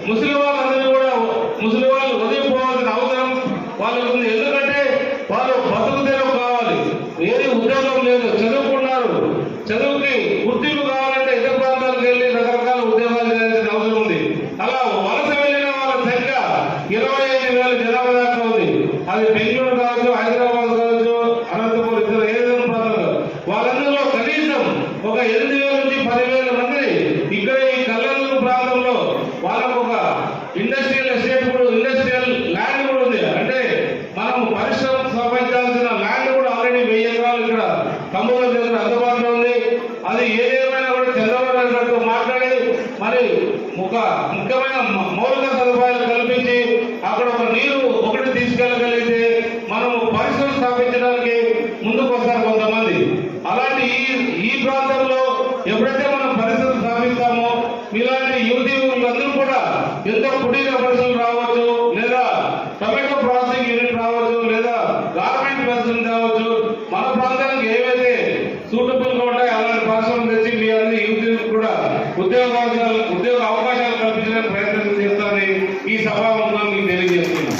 ముసలి వాళ్ళందరూ కూడా ముసలి వాళ్ళు వదిలిపోవాల్సిన అవసరం వాళ్ళకు ఉంది. ఎందుకంటే వాళ్ళు బతుకు తెరువు కావాలి, ఏది ఉద్యోగం లేదు, చదువుకున్నారు, చదువుకి గుర్తింపు కావాలంటే ఇతర ప్రాంతాలకు వెళ్ళి రకరకాల ఉద్యోగాలు చేయాల్సిన అవసరం ఉంది. అలా వలస వెళ్ళిన వాళ్ళ సంఖ్య 25,000 జనాభా దాకా ఉంది. అది బెంగళూరు కావచ్చు, హైదరాబాద్ కావచ్చు, అనంతపురం, ఇతర ఏదైనా ప్రాంతాలు. వాళ్ళందరిలో కనీసం ఒక 8,000 నుంచి 10,000 మంది ఇక్కడ ఈ కల్లూరు ప్రాంతంలో వాళ్ళకు ఒక ఇండస్ట్రియల్ ఎస్టేట్ కూడా, ఇండస్ట్రియల్ ల్యాండ్ కూడా ఉంది. అంటే మనం పరిశ్రమ స్థాపించాల్సిన ల్యాండ్ కూడా ఆల్రెడీ 1000 ఎకరాలు ఇక్కడ తమ్ముల దగ్గర అందుబాటులో ఉంది. అది ఏదేమైనా కూడా చంద్రబాబు నాయుడు గారితో మాట్లాడి మరి ఒక ముఖ్యమైన మౌలిక సదుపాయాలు కల్పించి అక్కడ ఒక నీరు ఒకటి తీసుకెళ్ళగలిగితే మనము పరిశ్రమ స్థాపించడానికి ముందుకు వస్తారు కొంతమంది. అలాంటి ఈ ప్రాంతంలో ఎప్పుడైతే మనం పరిశ్రమ స్థాపిస్తామో ఇలాంటి యువతీయులందరూ కూడా ఎంతో కుటీర పరిశ్రమలు రావచ్చు, లేదా టొమాటో ప్రాసెసింగ్ యూనిట్ రావచ్చు, లేదా గార్మెంట్ పరిశ్రమ రావచ్చు. మన ప్రాంతానికి ఏవైతే సూటబుల్ గా ఉంటాయో అలాంటి పరిశ్రమలు తెచ్చి మీ అందరి యువతీయులకు కూడా ఉద్యోగ అవకాశాలు కల్పించడానికి ప్రయత్నం చేస్తారని ఈ సభాముఖంగా మీకు తెలియజేస్తున్నాం.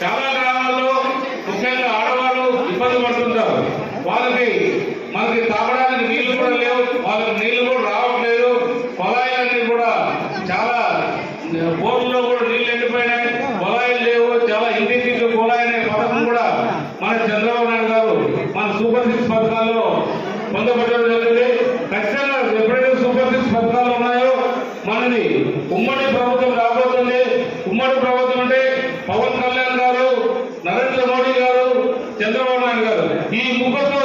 చాలా గ్రామాల్లో ముఖ్యంగా ఆడవాళ్ళు ఇబ్బంది పడుతుంటారు. మనకి తాగడానికి నీళ్లు కూడా లేవు, వాళ్ళకి నీళ్లు కూడా రావట్లేదు. పొలాయిలన్నీ కూడా చాలా బోర్లలో కూడా నీళ్లు ఎండిపోయినాయి, పొలాయిలు లేవు. చాలా ఇంటింటికి పొలాయి అనే పథకం కూడా మన చంద్రబాబు నాయుడు గారు మన సూపర్ 6 పథకాల్లో పొందబడడం జరిగింది. ఖచ్చితంగా ఎప్పుడైతే సూపర్ 6 పథకాలు ఉన్నాయో మనది ఉమ్మడి ప్రభుత్వం రాబోతుంది. ఉమ్మడి ప్రభుత్వం అంటే పవన్ కళ్యాణ్ గారు, నరేంద్ర మోడీ గారు, చంద్రబాబు నాయుడు గారు, ఈ ముగ్గురుతో